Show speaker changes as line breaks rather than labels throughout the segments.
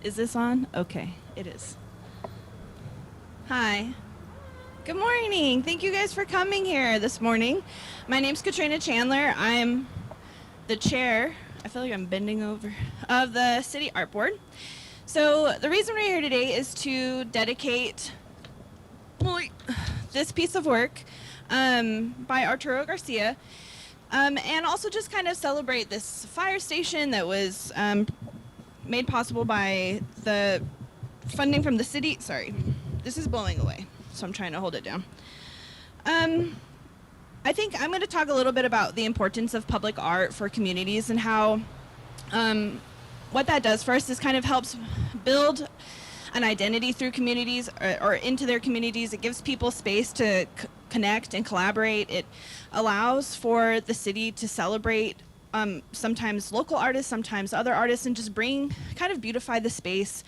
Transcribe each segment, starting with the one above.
Is this on? Okay, it is. Hi. Good morning. Thank you guys for coming here this morning. My name's Katrina Chandler. I'm the chair, I feel like I'm bending over, of the City Art Board. So the reason we're here today is to dedicate this piece of work by Arturo Garcia, and also just kind of celebrate this fire station that was made possible by the funding from the city. Sorry, this is blowing away, so I'm trying to hold it down. I think I'm going to talk a little bit about the importance of public art for communities and how what that does for us is kind of helps build an identity through communities or into their communities. It gives people space to connect and collaborate. It allows for the city to celebrate sometimes local artists, sometimes other artists, and just kind of beautify the space,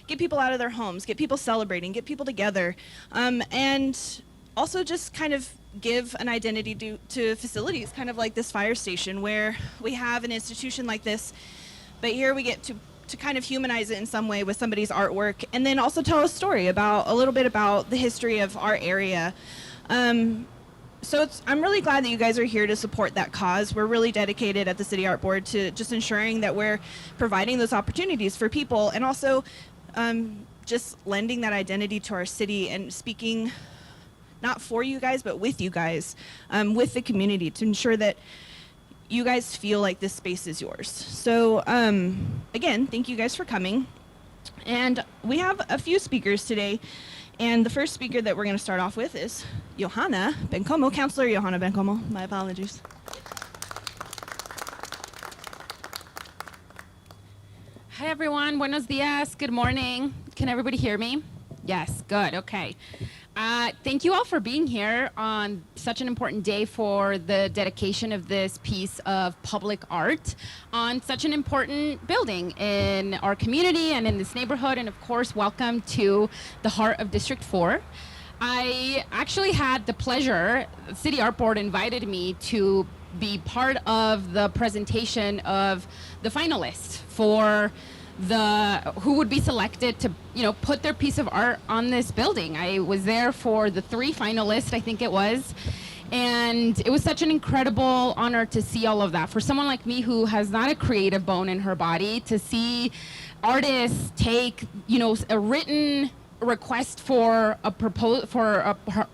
get people out of their homes, get people celebrating, get people together, and also just kind of give an identity to facilities, kind of like this fire station where we have an institution like this, but here we get to kind of humanize it in some way with somebody's artwork, and then also tell a story about a little bit about the history of our area. So I'm really glad that you guys are here to support that cause. We're really dedicated at the City Art Board to just ensuring that we're providing those opportunities for people, and also just lending that identity to our city and speaking not for you guys, but with you guys, with the community, to ensure that you guys feel like this space is yours. So again, thank you guys for coming. And we have a few speakers today. And the first speaker that we're going to start off with is Johanna Bencomo, Councilor Johanna Bencomo. My apologies.
Hi everyone, buenos dias, good morning. Can everybody hear me? Yes, good, okay. Thank you all for being here on such an important day for the dedication of this piece of public art on such an important building in our community and in this neighborhood. And of course, welcome to the heart of District 4. I actually had the pleasure, the City Art Board invited me to be part of the presentation of the finalists for who would be selected to, put their piece of art on this building. I was there for the 3 finalists, I think it was, and it was such an incredible honor to see all of that. For someone like me who has not a creative bone in her body, to see artists take, a written request for a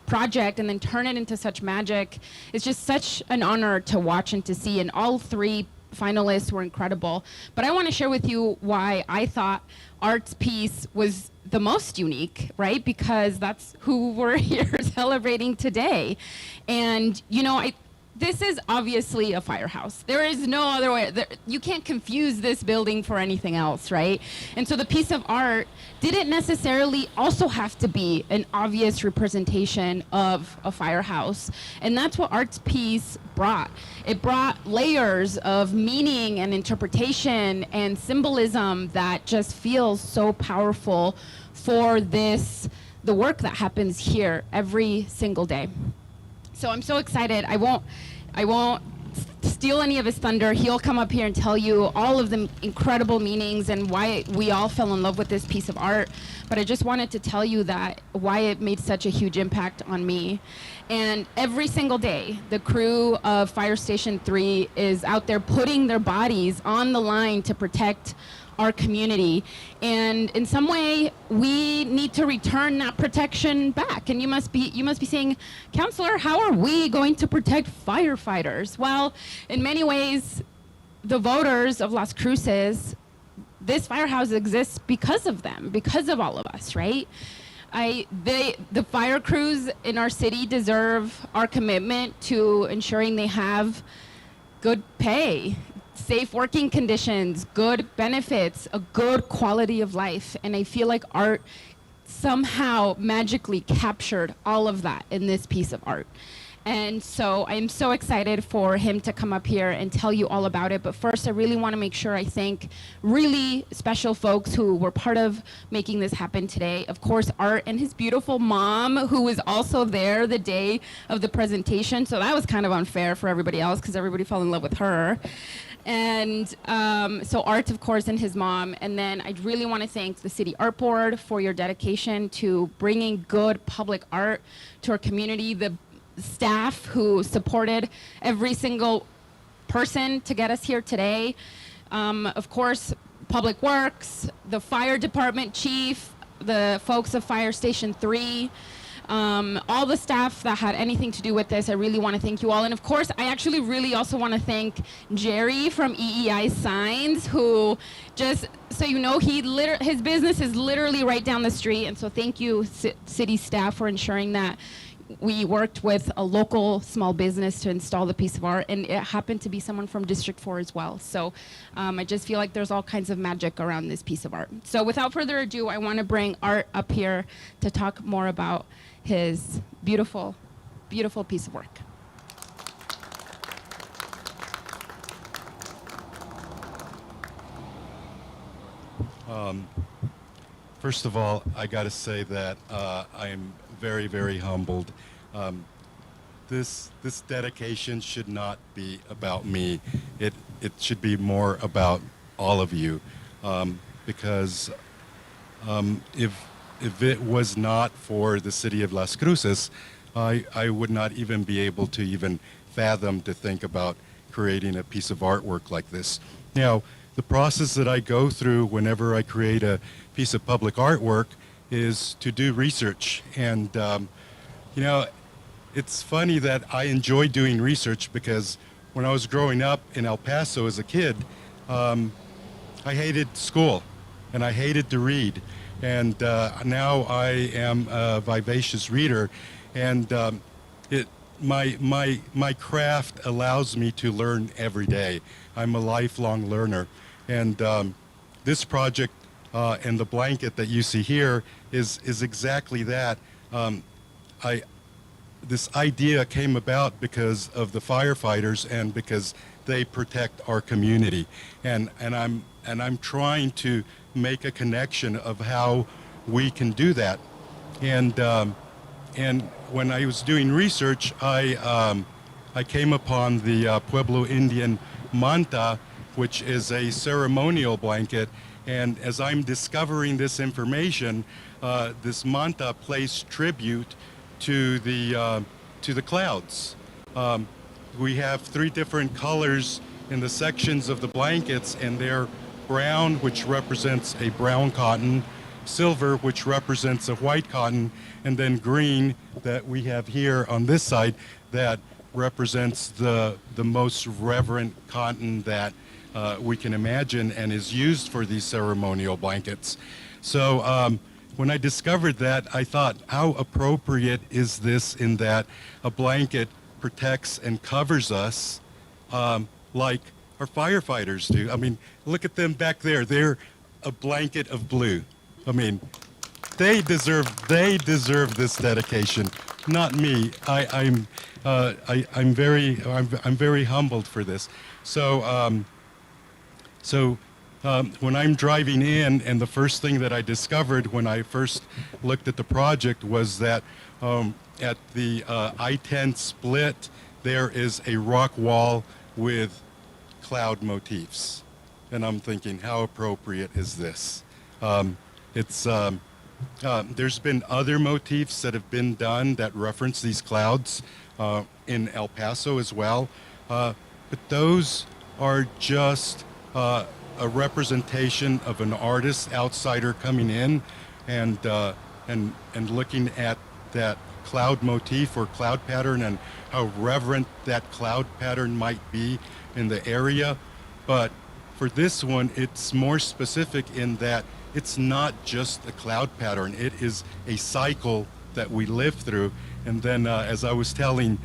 project and then turn it into such magic, it's just such an honor to watch and to see. And all 3 finalists were incredible. But I want to share with you why I thought Art's piece was the most unique, right? Because that's who we're here celebrating today. And, this is obviously a firehouse. There is no other way. You can't confuse this building for anything else, right? And so the piece of art didn't necessarily also have to be an obvious representation of a firehouse. And that's what Art's piece brought. It brought layers of meaning and interpretation and symbolism that just feels so powerful for the work that happens here every single day. So I'm so excited. I won't steal any of his thunder. He'll come up here and tell you all of the incredible meanings and why we all fell in love with this piece of art. But I just wanted to tell you why it made such a huge impact on me. And every single day, the crew of Fire Station 3 is out there putting their bodies on the line to protect our community. And in some way, we need to return that protection back. And you must be saying, Counselor, how are we going to protect firefighters? Well, in many ways, the voters of Las Cruces, this firehouse exists because of them, because of all of us, right? The fire crews in our city deserve our commitment to ensuring they have good pay, safe working conditions, good benefits, a good quality of life. And I feel like art somehow magically captured all of that in this piece of art. And so I'm so excited for him to come up here and tell you all about it. But first, I really want to make sure I thank really special folks who were part of making this happen today. Of course, Art and his beautiful mom, who was also there the day of the presentation. So that was kind of unfair for everybody else because everybody fell in love with her. And so Art, of course, and his mom. And then I really want to thank the City Art Board for your dedication to bringing good public art to our community, the staff who supported every single person to get us here today. Of course, Public Works, the fire department chief, the folks of Fire Station 3, all the staff that had anything to do with this. I really want to thank you all. And of course, I actually really also want to thank Jerry from EEI Signs, who just, so you know, his business is literally right down the street. And so thank you, city staff, for ensuring that we worked with a local small business to install the piece of art, and it happened to be someone from District 4 as well. So I just feel like there's all kinds of magic around this piece of art. So without further ado, I want to bring Art up here to talk more about his beautiful, beautiful piece of work.
First of all, I got to say that I am very, very humbled. This dedication should not be about me. It should be more about all of you, because if it was not for the city of Las Cruces, I would not even be able to even fathom to think about creating a piece of artwork like this. Now, the process that I go through whenever I create a piece of public artwork is to do research. And, you know, it's funny that I enjoy doing research because when I was growing up in El Paso as a kid, I hated school and I hated to read. And now I am a vivacious reader, and my craft allows me to learn every day. I'm a lifelong learner. And this project and the blanket that you see here is exactly that. This idea came about because of the firefighters and because they protect our community. And I'm trying to make a connection of how we can do that. And when I was doing research, I came upon the Pueblo Indian manta, which is a ceremonial blanket. And as I'm discovering this information, this manta pays tribute to the clouds. We have 3 different colors in the sections of the blankets, and they're brown, which represents a brown cotton, silver, which represents a white cotton, and then green that we have here on this side that represents the most reverent cotton that we can imagine and is used for these ceremonial blankets. So when I discovered that, I thought, how appropriate is this in that a blanket protects and covers us like our firefighters do. I mean, look at them back there. They're a blanket of blue. I mean, they deserve this dedication, not me. I'm very humbled for this. So when I'm driving in, and the first thing that I discovered when I first looked at the project was that at the I-10 split, there is a rock wall with cloud motifs. And I'm thinking, how appropriate is this? There's been other motifs that have been done that reference these clouds in El Paso as well. But those are just a representation of an artist outsider coming in and looking at that cloud motif or cloud pattern and how reverent that cloud pattern might be in the area. But for this one, it's more specific in that it's not just a cloud pattern. It is a cycle that we live through. And then as I was telling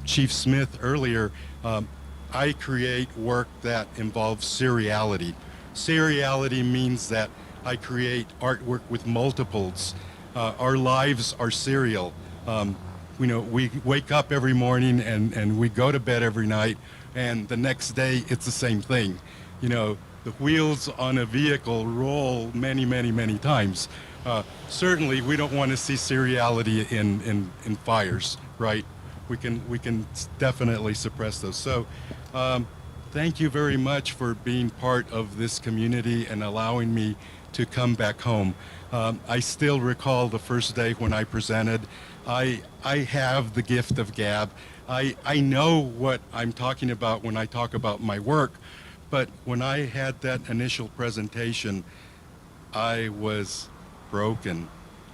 Chief Smith earlier, I create work that involves seriality. Seriality means that I create artwork with multiples. Our lives are serial. You know, we wake up every morning and we go to bed every night, and the next day it's the same thing. You know, the wheels on a vehicle roll many, many, many times. Certainly, we don't want to see seriality in fires, right? We can definitely suppress those. So thank you very much for being part of this community and allowing me to come back home. I still recall the first day when I presented. I have the gift of gab. I know what I'm talking about when I talk about my work, but when I had that initial presentation, I was broken.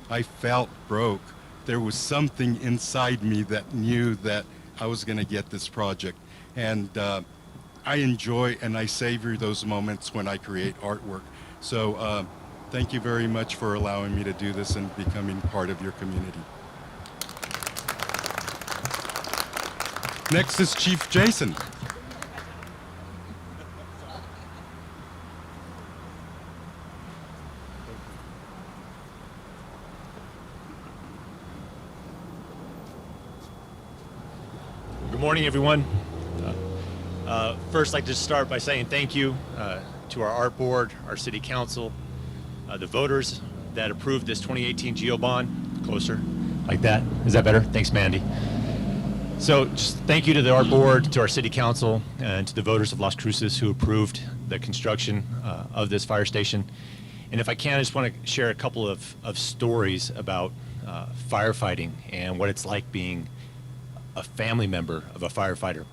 I felt broke. There was something inside me that knew that I was going to get this project. And I enjoy and I savor those moments when I create artwork. So thank you very much for allowing me to do this and becoming part of your community. Next is Chief Jason.
Good morning, everyone. First, I'd like to start by saying thank you to our art board, our city council, the voters that approved this 2018 GEO bond. Closer, like that. Is that better? Thanks, Mandy. So just thank you to the art board, to our city council, and to the voters of Las Cruces who approved the construction of this fire station. And if I can, I just want to share a couple of stories about firefighting and what it's like being a family member of a firefighter.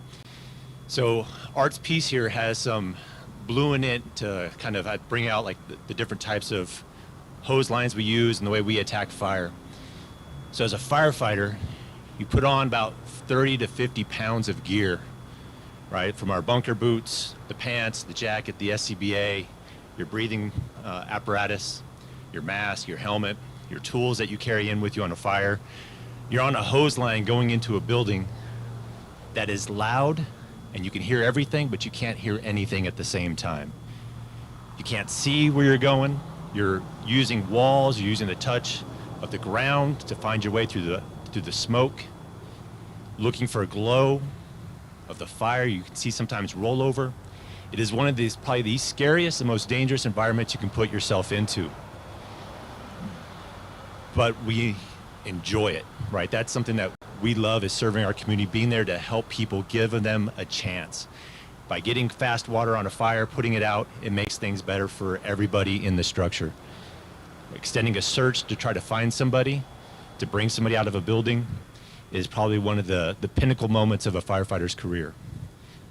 So Art's piece here has some blue in it to kind of bring out like the different types of hose lines we use and the way we attack fire. So as a firefighter, you put on about 30 to 50 pounds of gear, right? From our bunker boots, the pants, the jacket, the SCBA, your breathing apparatus, your mask, your helmet, your tools that you carry in with you on a fire. You're on a hose line going into a building that is loud and you can hear everything, but you can't hear anything at the same time. You can't see where you're going. You're using walls, you're using the touch of the ground to find your way through the smoke, looking for a glow of the fire. You can see sometimes rollover. It is one of these, probably the scariest and most dangerous environments you can put yourself into. But we enjoy it, right? That's something that we love, is serving our community, being there to help people, give them a chance. By getting fast water on a fire, putting it out, it makes things better for everybody in the structure. Extending a search to try to find somebody, to bring somebody out of a building, is probably one of the pinnacle moments of a firefighter's career.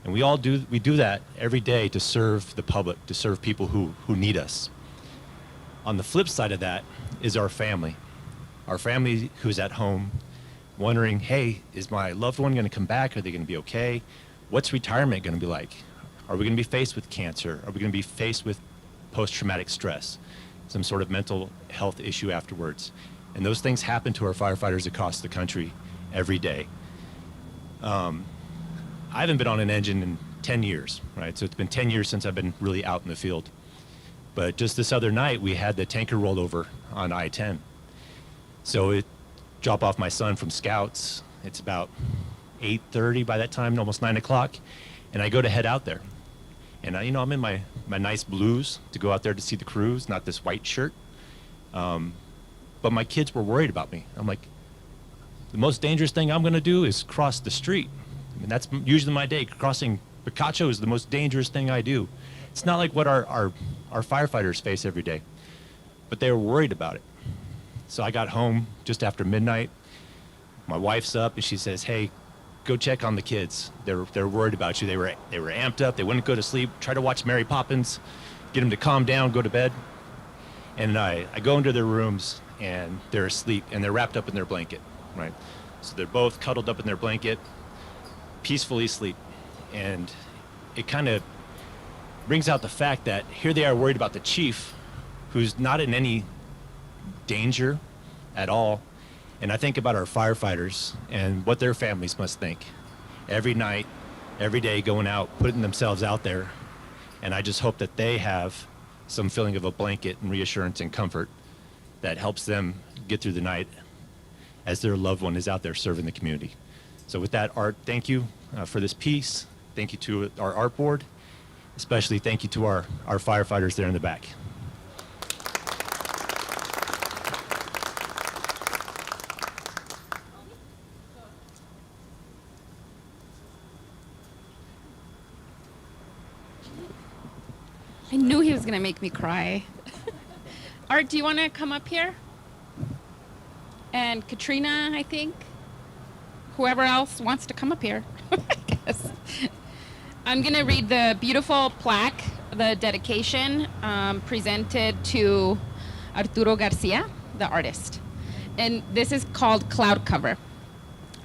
And we do that every day to serve the public, to serve people who need us. On the flip side of that is our family. Our family who's at home wondering, hey, is my loved one going to come back? Are they going to be okay? What's retirement going to be like? Are we going to be faced with cancer? Are we going to be faced with post-traumatic stress, some sort of mental health issue afterwards? And those things happen to our firefighters across the country every day. I haven't been on an engine in 10 years, right? So it's been 10 years since I've been really out in the field. But just this other night, we had the tanker rollover on I-10. So it dropped off my son from Scouts. It's about 8:30 by that time, almost 9 o'clock. And I go to head out there. And I'm in my nice blues to go out there to see the crews, not this white shirt. But my kids were worried about me. I'm like, the most dangerous thing I'm gonna do is cross the street. I mean, that's usually my day. Crossing Picacho is the most dangerous thing I do. It's not like what our firefighters face every day, but they were worried about it. So I got home just after midnight. My wife's up and she says, hey, go check on the kids. They're worried about you. They were amped up. They wouldn't go to sleep. Try to watch Mary Poppins, get them to calm down, go to bed. And I go into their rooms and they're asleep and they're wrapped up in their blanket, right? So they're both cuddled up in their blanket, peacefully asleep. And it kind of brings out the fact that here they are worried about the chief, who's not in any danger at all. And I think about our firefighters and what their families must think every night, every day, going out, putting themselves out there. And I just hope that they have some feeling of a blanket and reassurance and comfort that helps them get through the night as their loved one is out there serving the community. So with that, Art, thank you for this piece. Thank you to our art board. Especially thank you to our firefighters there in the back.
is gonna make me cry. Art, do you want to come up here? And Katrina, I think. Whoever else wants to come up here, I guess. I'm gonna read the beautiful plaque, the dedication, presented to Arturo Garcia, the artist. And this is called Cloud Cover.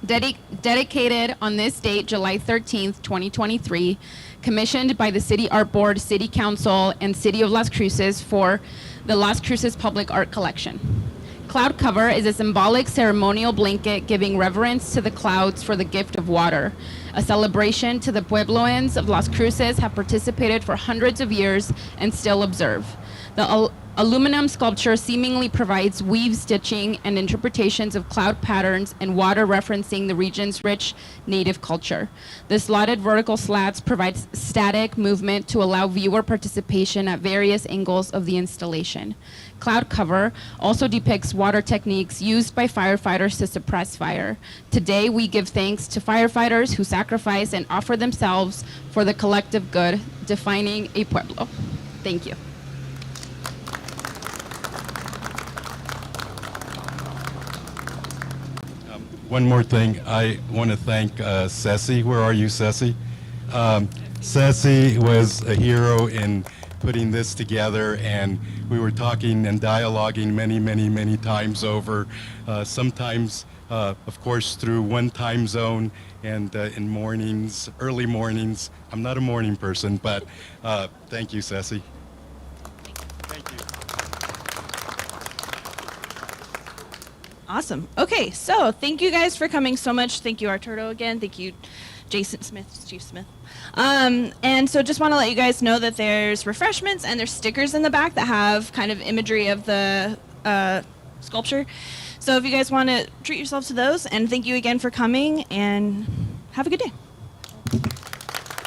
Dedicated on this date, July 13th, 2023, commissioned by the City Art Board, City Council, and City of Las Cruces for the Las Cruces Public Art Collection. Cloud cover is a symbolic ceremonial blanket giving reverence to the clouds for the gift of water, a celebration to the Puebloans of Las Cruces have participated for hundreds of years and still observe. The aluminum sculpture seemingly provides weave stitching and interpretations of cloud patterns and water referencing the region's rich native culture. The slotted vertical slats provide static movement to allow viewer participation at various angles of the installation. Cloud cover also depicts water techniques used by firefighters to suppress fire. Today, we give thanks to firefighters who sacrifice and offer themselves for the collective good, defining a pueblo. Thank you.
One more thing, I want to thank Ceci. Where are you, Ceci? Ceci was a hero in putting this together, and we were talking and dialoguing many times over, sometimes, of course, through one time zone and in mornings, early mornings. I'm not a morning person, but thank you, Ceci. Thank you.
Awesome. Okay, so thank you guys for coming so much. Thank you, Arturo, again. Thank you, Jason Smith, Chief Smith. And so just want to let you guys know that there's refreshments and there's stickers in the back that have kind of imagery of the sculpture. So if you guys want to treat yourselves to those, and thank you again for coming, and have a good day.